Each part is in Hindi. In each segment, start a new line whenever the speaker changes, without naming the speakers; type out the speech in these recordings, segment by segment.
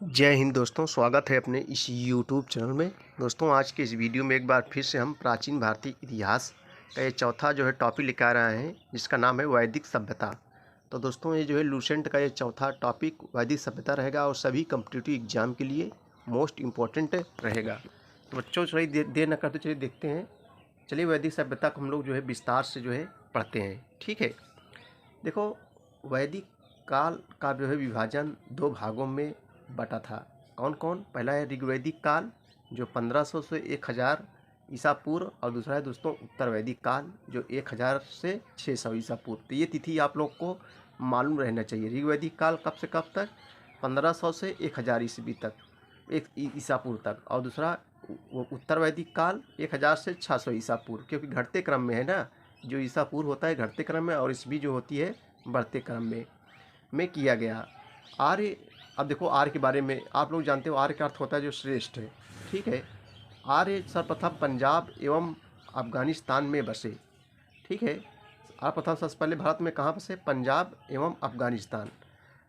जय हिंद दोस्तों, स्वागत है अपने इस यूट्यूब चैनल में। दोस्तों, आज के इस वीडियो में एक बार फिर से हम प्राचीन भारतीय इतिहास का ये चौथा टॉपिक लेकर आ रहे हैं, जिसका नाम है वैदिक सभ्यता। तो दोस्तों, ये लूसेंट का ये चौथा टॉपिक वैदिक सभ्यता रहेगा और सभी कॉम्पिटिटिव एग्जाम के लिए मोस्ट इम्पोर्टेंट रहेगा। तो बच्चों, चलिए देर न करते चलिए देखते हैं। चलिए वैदिक सभ्यता को हम लोग विस्तार से पढ़ते हैं। ठीक है, देखो, वैदिक काल का विभाजन दो भागों में बटा था। कौन कौन? पहला है ऋग्वैदिक काल जो 1500 से 1000 ईसा पूर्व, और दूसरा है दोस्तों उत्तर वैदिक काल जो 1000 से 600 ईसा पूर्व। तो ये तिथि आप लोग को मालूम रहना चाहिए। ऋग्वैदिक काल कब से कब तक? 1500 से 1000 ईस्वी तक, एक ईसा पूर्व तक। और दूसरा वो उत्तर वैदिक काल 1000 से 600 ईसा पूर्व, क्योंकि घटते क्रम में है ना। जो ईसा पूर्व होता है घटते क्रम में, और ईस्वी जो होती है बढ़ते क्रम में किया गया। आर्य, अब देखो आर्य के बारे में आप लोग जानते हो। आर्य का अर्थ होता है जो श्रेष्ठ है। ठीक है, आर्य सर्वप्रथम पंजाब एवं अफगानिस्तान में बसे। ठीक है, आप प्रथम सबसे पहले भारत में कहाँ बसे? पंजाब एवं अफगानिस्तान।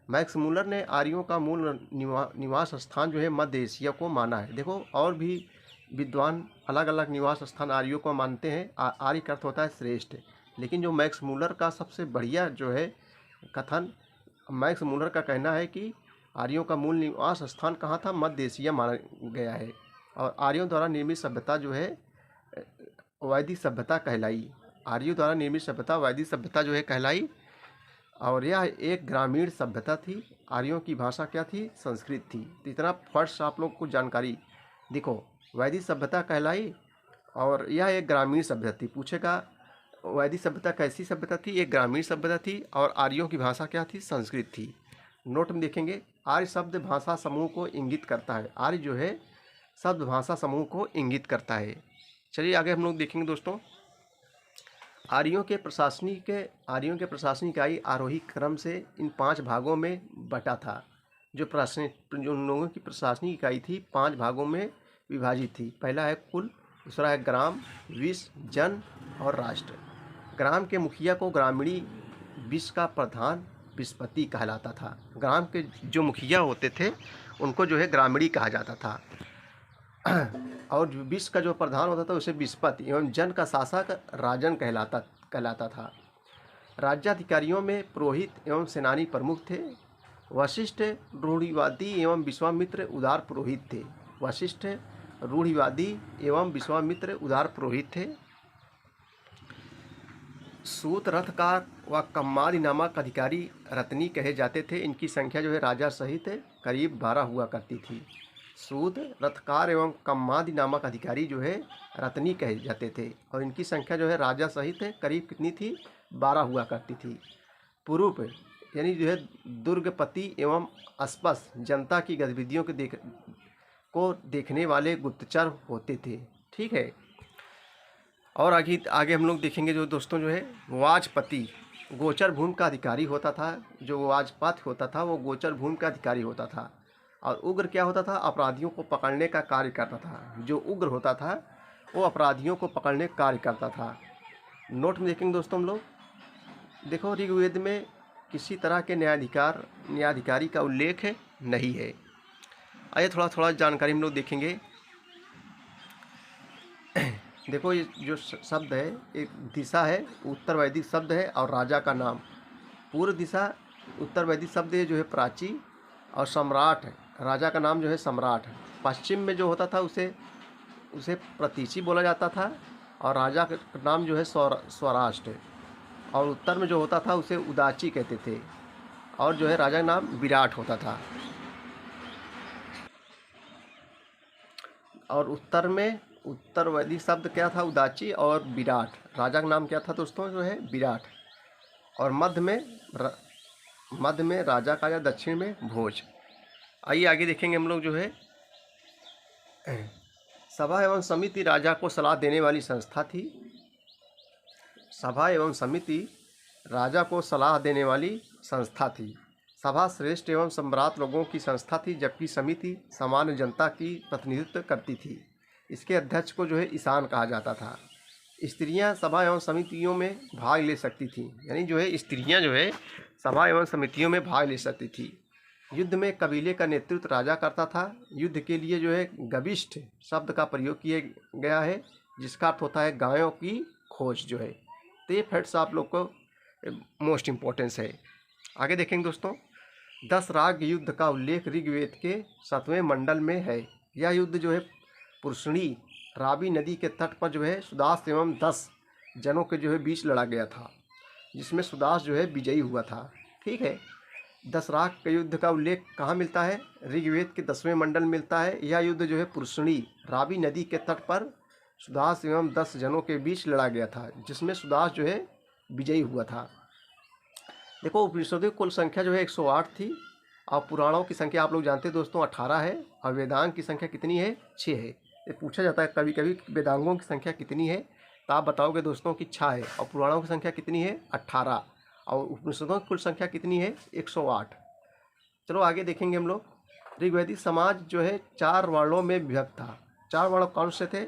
मैक्स मूलर ने आर्यों का मूल निवास स्थान मध्य एशिया को माना है। देखो, और भी विद्वान अलग अलग निवास स्थान आर्यों को मानते हैं। आर्य का अर्थ होता है श्रेष्ठ, लेकिन जो मैक्स मूलर का सबसे बढ़िया कथन, मैक्स मूलर का कहना है कि आर्यों का मूल निवास स्थान कहाँ था? मध्य एशिया माना गया है। और आर्यों द्वारा निर्मित सभ्यता वैदिक सभ्यता कहलाई। आर्यों द्वारा निर्मित सभ्यता वैदिक सभ्यता कहलाई। और यह एक ग्रामीण सभ्यता थी। आर्यों की भाषा क्या थी? संस्कृत थी। तो इतना फर्स्ट आप लोग को जानकारी। देखो, वैदिक सभ्यता कहलाई और यह एक ग्रामीण सभ्यता थी। पूछेगा वैदिक सभ्यता कैसी सभ्यता थी? एक ग्रामीण सभ्यता थी। और आर्यों की भाषा क्या थी? संस्कृत थी। नोट में देखेंगे, आर्य शब्द भाषा समूह को इंगित करता है। आर्य शब्द भाषा समूह को इंगित करता है। चलिए आगे हम लोग देखेंगे दोस्तों। आर्यों के प्रशासनिक इकाई आरोही क्रम से इन 5 भागों में बटा था। जो उन लोगों की प्रशासनिक इकाई थी 5 भागों में विभाजित थी। पहला है कुल, दूसरा है ग्राम, विश्व, जन और राष्ट्र। ग्राम के मुखिया को ग्रामीणी, विश्व का प्रधान विस्पति कहलाता था। ग्राम के जो मुखिया होते थे उनको ग्रामीणी कहा जाता था। और जो विश्व का जो प्रधान होता था उसे विस्पति, एवं जन का शासक राजन कहलाता था। राज्याधिकारियों में पुरोहित एवं सेनानी प्रमुख थे। वशिष्ठ रूढ़िवादी एवं विश्वामित्र उदार पुरोहित थे। वशिष्ठ रूढ़िवादी एवं विश्वामित्र उदार पुरोहित थे। सूत, रथकार व कम्मादि नामक अधिकारी रत्नी कहे जाते थे। इनकी संख्या राजा सहित करीब 12 हुआ करती थी। सूत, रथकार एवं कम्मादि नामक अधिकारी रत्नी कहे जाते थे, और इनकी संख्या राजा सहित करीब कितनी थी? 12 हुआ करती थी। पुरूप यानी दुर्गपति एवं अस्पष्ट जनता की गतिविधियों को देखने वाले गुप्तचर होते थे। ठीक है, और आगे हम लोग देखेंगे दोस्तों वाजपति गोचर भूमि का अधिकारी होता था। जो वाजपत होता था वो गोचर भूमि का अधिकारी होता था। और उग्र क्या होता था? अपराधियों को पकड़ने का कार्य करता था। जो उग्र होता था वो अपराधियों को पकड़ने का कार्य करता था। नोट में देखेंगे दोस्तों हम लोग। देखो, ऋग्वेद में किसी तरह के न्यायाधिकारी का उल्लेख नहीं है। आइए थोड़ा जानकारी हम लोग देखेंगे। देखो, ये जो शब्द है, एक दिशा है, उत्तर वैदिक शब्द है, और राजा का नाम। पूर्व दिशा उत्तर वैदिक शब्द है प्राची, और सम्राट है, राजा का नाम सम्राट है। पश्चिम में जो होता था उसे प्रतीची बोला जाता था, और राजा का नाम स्वराष्ट्र। और उत्तर में जो होता था उसे उदाची कहते थे, और राजा का नाम विराट होता था। और उत्तर वैदिक शब्द क्या था? उदाची और विराट। राजा का नाम क्या था दोस्तों? विराट। और मध्य में राजा का, या दक्षिण में भोज। आइए आगे देखेंगे हम लोग सभा एवं समिति राजा को सलाह देने वाली संस्था थी। सभा एवं समिति राजा को सलाह देने वाली संस्था थी। सभा श्रेष्ठ एवं सम्राट लोगों की संस्था थी, जबकि समिति सामान्य जनता की प्रतिनिधित्व करती थी। इसके अध्यक्ष को ईशान कहा जाता था। स्त्रियां सभा एवं समितियों में भाग ले सकती थी। यानी स्त्रियां सभा एवं समितियों में भाग ले सकती थी। युद्ध में कबीले का नेतृत्व राजा करता था। युद्ध के लिए जो है गविष्ठ शब्द का प्रयोग किया गया है, जिसका अर्थ होता है गायों की खोज जो है। तो ये फैक्ट्स आप लोग को मोस्ट इम्पोर्टेंस है। आगे देखेंगे दोस्तों, 10 राग युद्ध का उल्लेख ऋग्वेद के 7वें मंडल में है। यह युद्ध जो है पुरुषणी रावी नदी के तट पर जो है सुदास एवं 10 जनों के जो है बीच लड़ा गया था, जिसमें सुदास जो है विजयी हुआ था। ठीक है, 10 राग के युद्ध का उल्लेख कहाँ मिलता है? ऋग्वेद के 10वें मंडल मिलता है। यह युद्ध जो है पुरुषणी रावी नदी के तट पर सुदास एवं 10 जनों के बीच लड़ा गया था, जिसमें सुदास जो है विजयी हुआ था। देखो, उपनिषदों की कुल संख्या जो है 108 थी, और पुराणों की संख्या आप लोग जानते हैं दोस्तों 18 है, और वेदांग की संख्या कितनी है? 6 है। ये पूछा जाता है कभी कभी वेदांगों की संख्या कितनी है, तो आप बताओगे दोस्तों कि 6 है, और पुराणों की संख्या कितनी है? 18, और उपनिषदों की कुल संख्या कितनी है? 108। चलो आगे देखेंगे हम लोग। ऋग्वैदिक समाज जो है 4 वर्णों में विभक्त था। 4 वर्ण कौन से थे?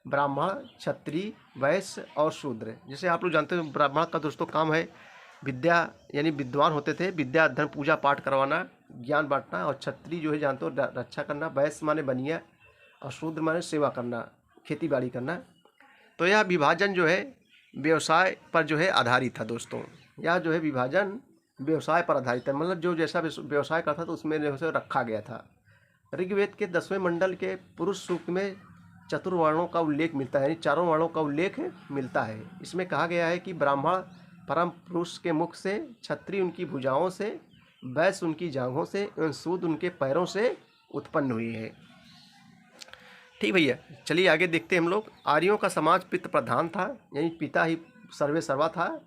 ब्राह्मण, क्षत्रिय, वैश्य और शूद्र। जैसे आप लोग जानते हैं ब्राह्मण का दोस्तों काम है विद्या, यानी विद्वान होते थे, विद्या अध्ययन पूजा पाठ करवाना, ज्ञान बांटना। और क्षत्रिय जो है जानते हो रक्षा करना, वैश्य माने बनिया, और शूद्र माने सेवा करना, खेती बाड़ी करना। तो यह विभाजन जो है व्यवसाय पर जो है आधारित था दोस्तों। यह जो है विभाजन व्यवसाय पर आधारित है, मतलब जो जैसा व्यवसाय करता था उसमें जो है रखा गया था। ऋग्वेद के 10वें मंडल के पुरुष सूक्त में चतुर्वर्णों का उल्लेख मिलता है, यानी 4 वर्णों का उल्लेख मिलता है। इसमें कहा गया है कि ब्राह्मण परम पुरुष के मुख से, क्षत्रिय उनकी भुजाओं से, वैश्य उनकी जांघों से एवं शूद्र उनके पैरों से उत्पन्न हुई है। ठीक भैया, चलिए आगे देखते हैं हम लोग। आर्यों का समाज पितृ प्रधान था, यानी पिता ही सर्वे सर्वा था।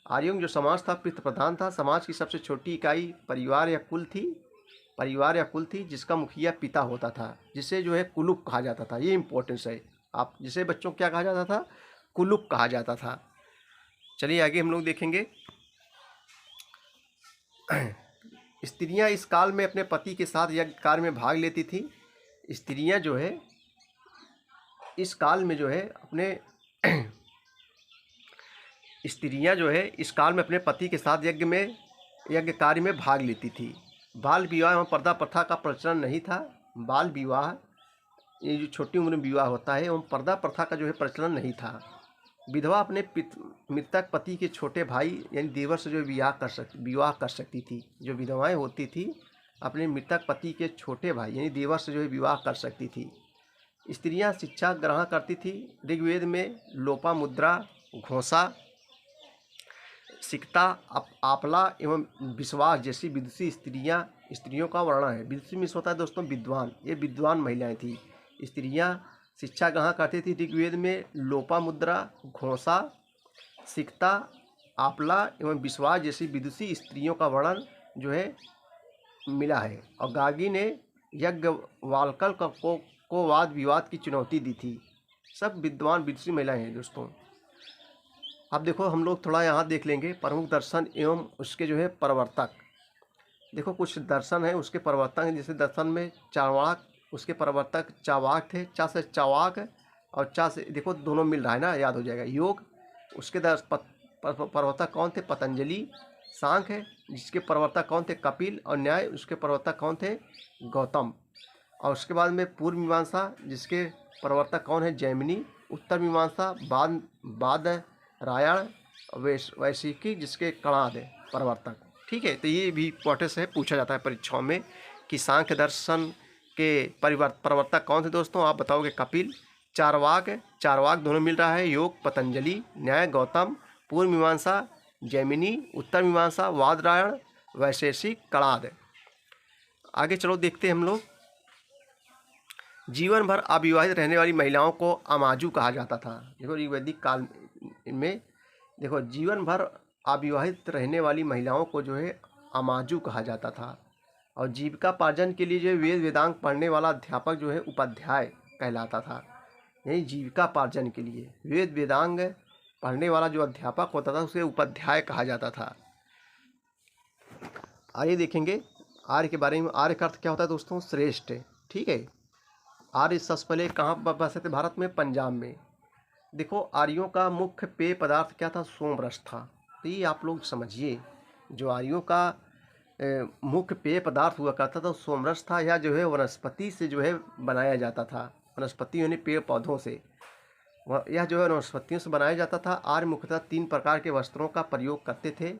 आर्यों जो समाज था पितृ प्रधान था। समाज की सबसे छोटी इकाई परिवार या कुल थी, जिसका मुखिया पिता होता था, जिसे जो है कुलुक कहा जाता था। ये इंपॉर्टेंस है, आप जिसे बच्चों को क्या कहा जाता था? कुलुक कहा जाता था। चलिए आगे हम लोग देखेंगे। स्त्रियां इस काल में अपने पति के साथ यज्ञ कार्य में भाग लेती थी। स्त्रियां जो है इस काल में जो है अपने पति के साथ यज्ञ कार्य में भाग लेती थी। बाल विवाह एवं पर्दा प्रथा का प्रचलन नहीं था। बाल विवाह, ये जो छोटी उम्र में विवाह होता है, एवं पर्दा प्रथा का जो है प्रचलन नहीं था। विधवा अपने मृतक पति के छोटे भाई यानी देवर से जो विवाह कर सकती थी। जो विधवाएं होती थी अपने मृतक पति के छोटे भाई यानी देवर से जो है विवाह कर सकती थी। स्त्रियां शिक्षा ग्रहण करती थी। ऋग्वेद में लोपामुद्रा, घोषा, सिकता, आपला एवं विश्वास जैसी विदुषी स्त्रियों का वर्णन है। विदुषी मीन्स होता है दोस्तों विद्वान, ये विद्वान महिलाएं थी। स्त्रियां शिक्षा ग्रहण करती थी। ऋग्वेद में लोपामुद्रा, घोषा, सिकता, आपला एवं विश्वास जैसी विदुषी स्त्रियों का वर्णन जो है मिला है। और गार्गी ने यज्ञवाल्कल को वाद विवाद की चुनौती दी थी। सब विद्वान विदुषी महिलाएं हैं दोस्तों। अब देखो हम लोग थोड़ा यहाँ देख लेंगे प्रमुख दर्शन एवं उसके जो है प्रवर्तक। देखो कुछ दर्शन है उसके प्रवर्तक हैं। जैसे दर्शन में चार्वाक, उसके प्रवर्तक चावाक थे। चा से चावाक और चा से देखो दोनों मिल रहा है ना, याद हो जाएगा। योग, उसके प्रवर्तक कौन थे? पतंजलि। सांख्य है जिसके प्रवर्तक कौन थे? कपिल। और न्याय, उसके प्रवर्तक कौन थे? गौतम। और उसके बाद में पूर्व मीमांसा, जिसके प्रवर्तक कौन है? जैमिनी। उत्तर मीमांसा बादरायण। वैशिकी, जिसके कणाद प्रवर्तक। ठीक है, तो ये भी इंपॉर्टेंस है, पूछा जाता है परीक्षाओं में कि सांख्य दर्शन के प्रवर्तक कौन थे दोस्तों? आप बताओगे कपिल। चारवाक दोनों मिल रहा है। योग पतंजलि, न्याय गौतम, पूर्व मीमांसा जैमिनी, उत्तर मीमांसा बादरायण, वैशेषिक कणाद। आगे चलो देखते हैं हम लोग। जीवन भर अविवाहित रहने वाली महिलाओं को अमाजू कहा जाता था। देखो ऋग्वैदिक काल में देखो जीवन भर अविवाहित रहने वाली महिलाओं को जो है अमाजू कहा जाता था। और जीविकापार्जन के लिए जो वेद वेदांग पढ़ने वाला अध्यापक जो है उपाध्याय कहलाता था। यही जीविकापार्जन के लिए वेद वेदांग पढ़ने वाला जो अध्यापक होता था उसे उपाध्याय कहा जाता था। आइए देखेंगे आर्य के बारे में। आर्य का अर्थ क्या होता है दोस्तों? श्रेष्ठ। ठीक है, आर्य सबसे पहले कहाँ बसे थे? भारत में, पंजाब में। देखो आर्यों का मुख्य पेय पदार्थ क्या था? सोमरस था। तो ये आप लोग समझिए, जो आर्यों का मुख्य पेय पदार्थ हुआ करता था वो सोमरस था, या जो है वनस्पति से जो है बनाया जाता था। वनस्पति यानी पेड़ पौधों से, यह जो है वनस्पतियों से बनाया जाता था। आर्य मुख्यतः 3 प्रकार के वस्त्रों का प्रयोग करते थे।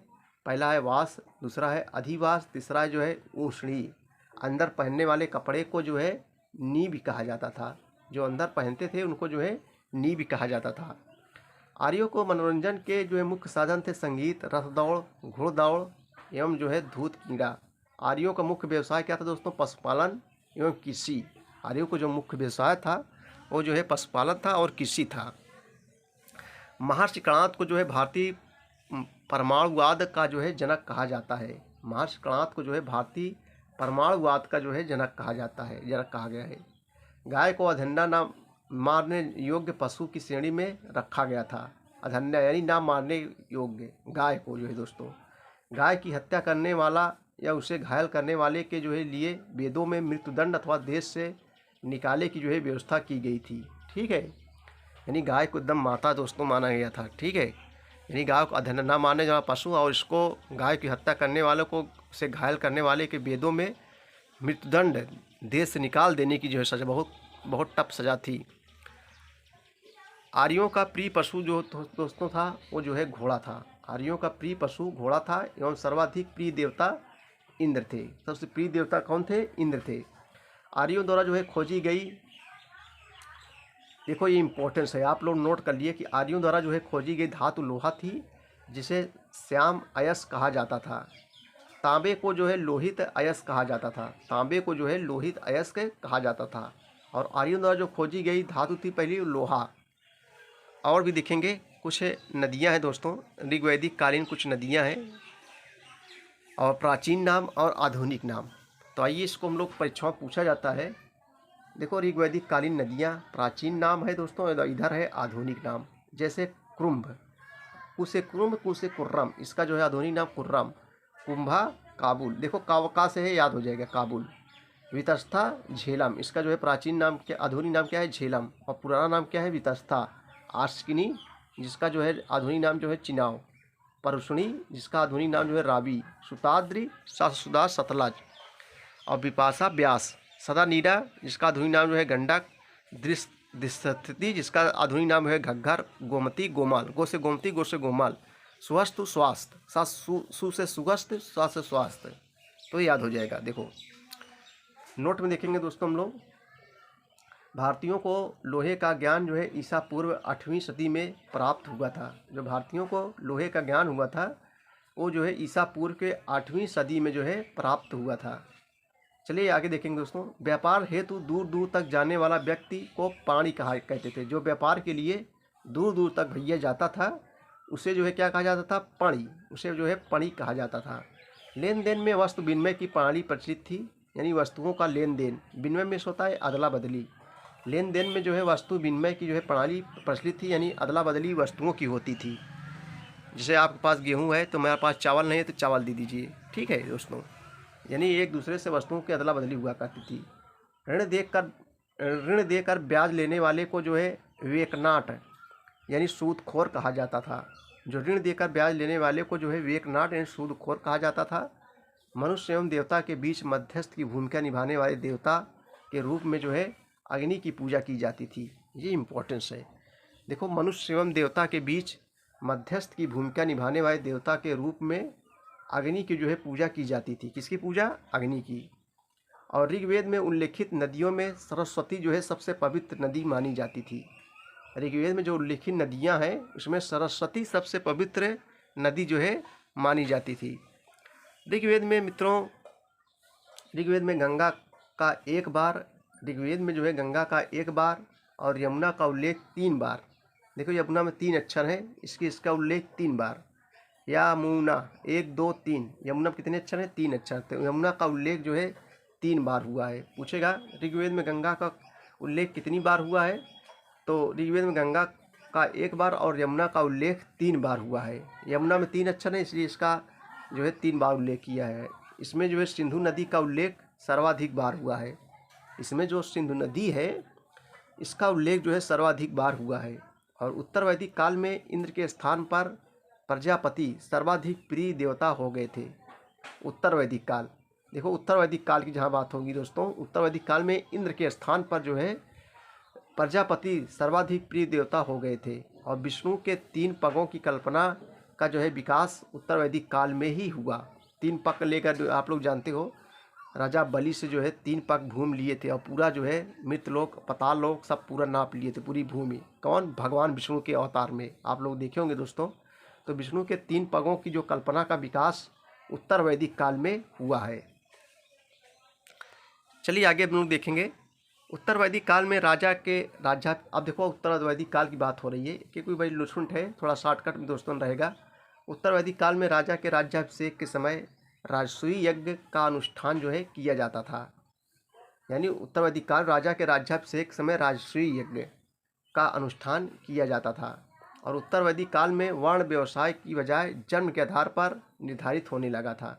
पहला है वास, दूसरा है अधिवास, तीसरा जो है ऊष्णी। अंदर पहनने वाले कपड़े को जो है नी भी कहा जाता था। जो अंदर पहनते थे उनको जो है नी भी कहा जाता था। आर्यों को मनोरंजन के जो है मुख्य साधन थे संगीत, रथ दौड़, घुड़दौड़ एवं जो है धूत कीड़ा। आर्यों का मुख्य व्यवसाय क्या था दोस्तों? पशुपालन एवं कृषि। आर्यों को जो मुख्य व्यवसाय था वो जो है पशुपालन था और कृषि था। महर्षि कणाद को जो है भारतीय परमाणुवाद का जो है जनक कहा जाता है। महर्षि कणाद को जो है भारतीय परमाणुवाद का जो है जनक कहा जाता है, जनक कहा गया है। गाय को अधन्या ना मारने योग्य पशु की श्रेणी में रखा गया था। अधन्या यानी ना मारने योग्य गाय को जो है दोस्तों, गाय की हत्या करने वाला या उसे घायल करने वाले के जो है लिए वेदों में मृत्युदंड अथवा देश से निकाले की जो है व्यवस्था की गई थी। ठीक है, यानी गाय को एकदम माता दोस्तों माना गया था। ठीक है, यानी गाय को अधन्या ना मारने वाला पशु और इसको गाय की हत्या करने वालों को उसे घायल करने वाले के वेदों में मृत्युदंड देश से निकाल देने की जो है सजा बहुत टफ सजा थी। आर्यों का प्रिय पशु जो दोस्तों था वो जो है घोड़ा था। आर्यों का प्रिय पशु घोड़ा था एवं सर्वाधिक प्रिय देवता इंद्र थे। सबसे प्रिय देवता कौन थे? इंद्र थे। आर्यों द्वारा जो है खोजी गई, देखो ये इंपॉर्टेंस है, आप लोग नोट कर लिए कि आर्यों द्वारा जो है खोजी गई धातु लोहा थी, जिसे श्याम अयस्क कहा जाता था। तांबे को जो है लोहित अयस्क कहा जाता था। तांबे को जो है लोहित अयस्क कहा जाता था। और आर्यों द्वारा जो खोजी गई धातु थी पहली लोहा। और भी देखेंगे कुछ नदियां हैं दोस्तों, ऋग्वैदिक कालीन कुछ नदियां हैं और प्राचीन नाम और आधुनिक नाम। तो आइए इसको हम लोग परीक्षाओं पूछा जाता है। देखो ऋग्वैदिक कालीन नदियां प्राचीन नाम है दोस्तों, इधर है आधुनिक नाम। जैसे कुंभ, कुसे कुंभ, कुसे कुर्रम, इसका जो है आधुनिक नाम कुर्रम। कुंभा काबुल, देखो का से है, याद हो जाएगा काबुल। वितस्था झेलम, इसका जो है प्राचीन नाम क्या, आधुनिक नाम क्या है? झेलम। और पुराना नाम क्या है? वितस्था। आस्किनी, जिसका जो है आधुनिक नाम जो है चिनाव। परुषणी, जिसका आधुनिक नाम जो है रावी। सुताद्रि, सुदा, सतलज। और विपाशा ब्यास। सदा नीरा, जिसका आधुनिक नाम जो है गंडक। दृष्टि, जिसका आधुनिक नाम है घग्घर। गोमती, गोमाल, गो से गोमती, गो से गोमाल। सुहस्तु, स्वास्थ्य, सु से सुगस्त, स्वा से स्वास्थ्य। तो याद हो जाएगा। देखो नोट में देखेंगे दोस्तों हम लोग, भारतीयों को लोहे का ज्ञान जो है ईसा पूर्व 8वीं सदी में प्राप्त हुआ था। जो भारतीयों को लोहे का ज्ञान हुआ था वो जो है ईसा पूर्व के 8वीं सदी में जो है प्राप्त हुआ था। चलिए आगे देखेंगे दोस्तों। व्यापार हेतु दूर दूर तक जाने वाला व्यक्ति को पाणी कहा कहते थे। जो व्यापार के लिए दूर दूर तक भैया जाता था उसे जो है क्या कहा जाता था? पणी। उसे जो है पणी कहा जाता था। लेन देन में वस्तु विनिमय की प्रणाली प्रचलित थी, यानी वस्तुओं का लेन देन। विनिमय में होता है अदला बदली। लेन देन में जो है वस्तु विनिमय की जो है प्रणाली प्रचलित थी, यानी अदला बदली वस्तुओं की होती थी। जैसे आपके पास गेहूं है तो मेरे पास चावल नहीं है तो चावल दे दीजिए। ठीक है दोस्तों, यानी एक दूसरे से वस्तुओं की अदला बदली हुआ करती थी। ऋण देकर ब्याज लेने वाले को जो है वेकनाट यानी सूदखोर कहा जाता था। जो ऋण देकर ब्याज लेने वाले को जो है वेकनाट यानी सूदखोर कहा जाता था। मनुष्य एवं देवता के बीच मध्यस्थ की भूमिका निभाने वाले देवता के रूप में जो है अग्नि की पूजा की जाती थी। ये इम्पोर्टेंस है। देखो मनुष्य एवं देवता के बीच मध्यस्थ की भूमिका निभाने वाले देवता के रूप में अग्नि की जो है पूजा की जाती थी। किसकी पूजा? अग्नि की। और ऋग्वेद में उल्लेखित नदियों में सरस्वती जो है सबसे पवित्र नदी मानी जाती थी। ऋग्वेद में जो उल्लेखित नदियां हैं उसमें सरस्वती सबसे पवित्र नदी जो है मानी जाती थी। ऋग्वेद में मित्रों, ऋग्वेद में गंगा का एक बार, ऋग्वेद में जो है गंगा का एक बार और यमुना का उल्लेख 3 बार। देखो यमुना में 3 अक्षर हैं, इसका उल्लेख 3 बार। यमुना 1 2 3, यमुना कितने अक्षर हैं? 3 अक्षर। तो यमुना का उल्लेख जो है 3 बार हुआ है। पूछेगा ऋग्वेद में गंगा का उल्लेख कितनी बार हुआ है? तो ऋग्वेद में गंगा का 1 बार और यमुना का उल्लेख 3 बार हुआ है। यमुना में 3 अक्षर है इसलिए इसका जो है 3 बार उल्लेख किया है। इसमें जो है सिंधु नदी का उल्लेख सर्वाधिक बार हुआ है। इसमें जो सिंधु नदी है इसका उल्लेख जो है सर्वाधिक बार हुआ है। और उत्तर वैदिक काल में इंद्र के स्थान पर प्रजापति सर्वाधिक प्रिय देवता हो गए थे। उत्तर वैदिक काल। देखो उत्तर वैदिक काल की जहाँ बात होगी दोस्तों, उत्तर वैदिक काल में इंद्र के स्थान पर जो है प्रजापति सर्वाधिक प्रिय देवता हो गए थे और विष्णु के 3 पगों की कल्पना का जो है विकास उत्तर वैदिक काल में ही हुआ। 3 पग लेकर जो आप लोग जानते हो, राजा बलि से जो है 3 पग भूमि लिए थे और पूरा जो है मृतलोक पाताल लोक सब पूरा नाप लिए थे, पूरी भूमि। कौन? भगवान विष्णु के अवतार में आप लोग देखे होंगे दोस्तों। तो विष्णु के 3 पगों की जो कल्पना का विकास उत्तर वैदिक काल में हुआ है। चलिए आगे हम लोग देखेंगे। उत्तर वैदिक काल में राजा के राज्य, अब देखो उत्तर वैदिक काल की बात हो रही है कि कोई भाई लुसुंठ है, थोड़ा शॉर्टकट में दोस्तों रहेगा। उत्तर वैदिक काल में राजा के राज्याभिषेक के समय राजसूय यज्ञ का अनुष्ठान जो है किया जाता था। यानी उत्तर वैदिक काल राजा के राज्याभिषेक समय राजसूय यज्ञ का अनुष्ठान किया जाता था। और उत्तर वैदिक काल में वर्ण व्यवसाय की बजाय जन्म के आधार पर निर्धारित होने लगा था।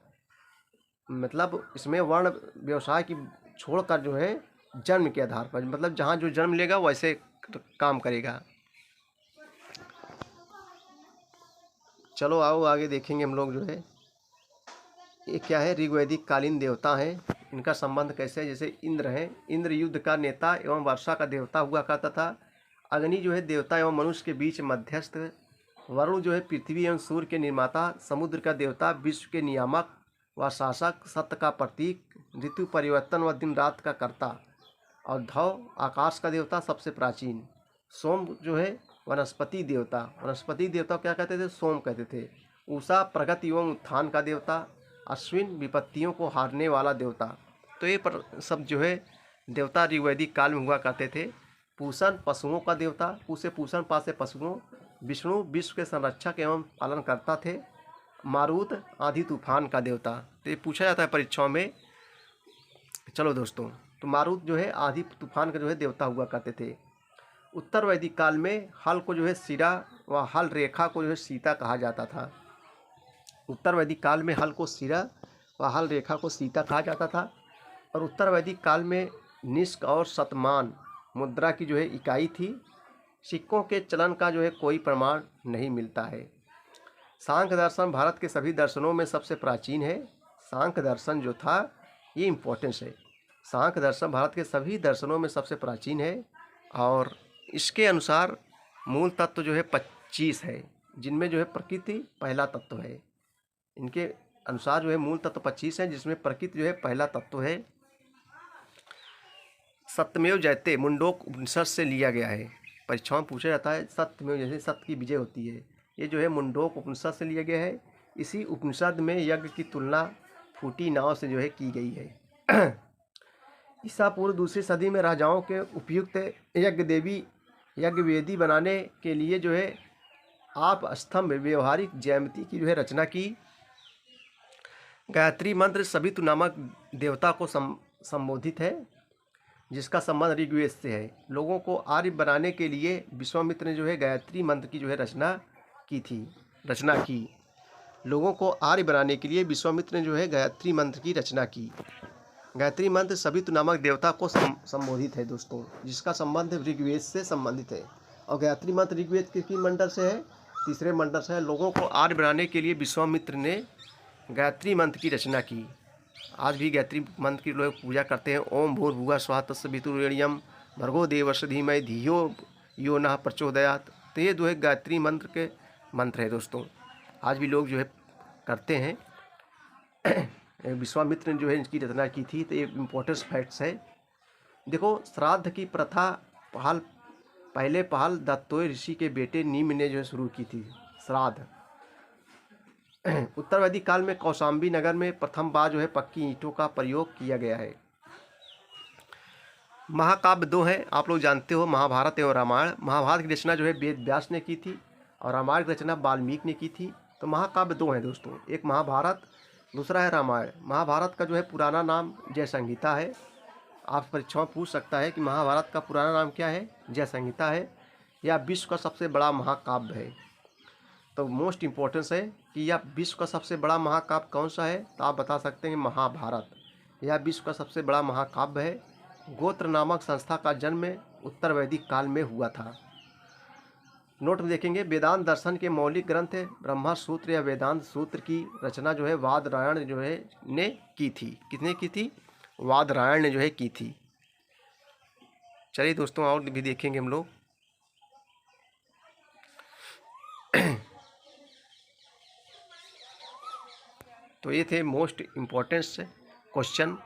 मतलब इसमें वर्ण व्यवसाय की छोड़कर जो है जन्म के आधार पर, मतलब जहाँ जो जन्म लेगा वैसे काम करेगा। चलो आओ आगे देखेंगे हम लोग जो है ये क्या है। ऋग्वैदिक कालीन देवता हैं, इनका संबंध कैसे है। जैसे इंद्र है, इंद्र युद्ध का नेता एवं वर्षा का देवता हुआ करता था। अग्नि जो है देवता एवं मनुष्य के बीच मध्यस्थ। वरुण जो है पृथ्वी एवं सूर्य के निर्माता। समुद्र का देवता, विश्व के नियामक व शासक, सत्य का प्रतीक, ऋतु परिवर्तन व दिन रात का कर्ता। और धव आकाश का देवता, सबसे प्राचीन। सोम जो है वनस्पति देवता, वनस्पति देवता क्या कहते थे? सोम कहते थे। उषा प्रगति एवं उत्थान का देवता। अश्विन विपत्तियों को हारने वाला देवता। तो ये सब जो है देवता ऋग्वैदिक काल में हुआ करते थे। पूषण पशुओं का देवता, पूषे पूषण पासे पशुओं। विष्णु विश्व के संरक्षक एवं पालन करता थे। मारुत आंधी तूफान का देवता। तो ये पूछा जाता है परीक्षाओं में। चलो दोस्तों, तो मारुत जो है आंधी तूफान का जो है देवता हुआ करते थे। उत्तर वैदिक काल में हल को जो है सिरा व हल रेखा को जो है सीता कहा जाता था। उत्तर वैदिक काल में हल को सिरा व हल रेखा को सीता कहा जाता था। और उत्तर वैदिक काल में निष्क और शतमान मुद्रा की जो है इकाई थी। सिक्कों के चलन का जो है कोई प्रमाण नहीं मिलता है। सांख्य दर्शन भारत के सभी दर्शनों में सबसे प्राचीन है। सांख्य दर्शन जो था ये इम्पोर्टेंस है। सांख्य दर्शन भारत के सभी दर्शनों में सबसे प्राचीन है और इसके अनुसार मूल तत्व जो है 25 है, जिनमें जो है प्रकृति पहला तत्व है। इनके अनुसार जो है मूल तत्व 25 है, जिसमें प्रकृति जो है पहला तत्व है। सत्यमेव जयते मुंडोक उपनिषद से लिया गया है। परीक्षाओं में पूछा जाता है सत्यमेव, जैसे सत्य की विजय होती है, ये जो है मुंडोक उपनिषद से लिया गया है। इसी उपनिषद में यज्ञ की तुलना फूटी नाव से जो है की गई है। ईसा पूर्व 2री सदी में राजाओं के उपयुक्त यज्ञ वेदी बनाने के लिए जो है आप स्तंभ व्यवहारिक ज्यामिति की जो है रचना की। गायत्री मंत्र सवितु नामक देवता को संबोधित है, जिसका संबंध ऋग्वेद से है। लोगों को आर्य बनाने के लिए विश्वामित्र ने जो है गायत्री मंत्र की जो है रचना की। लोगों को आर्य बनाने के लिए विश्वामित्र ने जो है गायत्री मंत्र की रचना की। गायत्री मंत्र सवितु नामक देवता को संबोधित है दोस्तों, जिसका संबंध ऋग्वेद से संबंधित है। और गायत्री मंत्र ऋग्वेद के किस मंडल से है? 3रे मंडल से है। लोगों को आर्य बनाने के लिए विश्वामित्र ने गायत्री मंत्र की रचना की। आज भी गायत्री मंत्र की लोग पूजा करते हैं। ओम भूर्भुवः स्वः तत्सवितुर्वरेण्यं भर्गो देवस्य धीमहि धियो यो नः प्रचोदयात्। तो ये जो है गायत्री मंत्र के मंत्र है दोस्तों, आज भी लोग जो है करते हैं। विश्वामित्र ने जो है इसकी रचना की थी। तो ये इम्पोर्टेंट फैक्ट्स है। देखो श्राद्ध की प्रथा पहले दत्तोय ऋषि के बेटे नीम ने जो है शुरू की थी श्राद्ध। उत्तर वैदिक काल में कौशाम्बी नगर में प्रथम बार जो है पक्की ईंटों का प्रयोग किया गया है। महाकाव्य 2 हैं, आप लोग जानते हो, महाभारत एवं रामायण। महाभारत की रचना जो है वेद व्यास ने की थी और रामायण की रचना वाल्मीकि ने की थी। तो महाकाव्य 2 हैं दोस्तों, एक महाभारत, दूसरा है रामायण। महाभारत का जो है पुराना नाम जय संहिता है। आप परीक्षाओं पूछ सकता है कि महाभारत का पुराना नाम क्या है? जय संहिता है, या विश्व का सबसे बड़ा महाकाव्य है। तो मोस्ट इम्पोर्टेंस है कि यह विश्व का सबसे बड़ा महाकाव्य कौन सा है? तो आप बता सकते हैं महाभारत, यह विश्व का सबसे बड़ा महाकाव्य है। गोत्र नामक संस्था का जन्म उत्तर वैदिक काल में हुआ था। नोट में देखेंगे वेदांत दर्शन के मौलिक ग्रंथ ब्रह्मा सूत्र या वेदांत सूत्र की रचना जो है वादरायण जो है ने की थी। किसने की थी? वादरायण ने जो है की थी। चलिए दोस्तों और भी देखेंगे हम लोग। तो ये थे मोस्ट इम्पोर्टेंट क्वेश्चन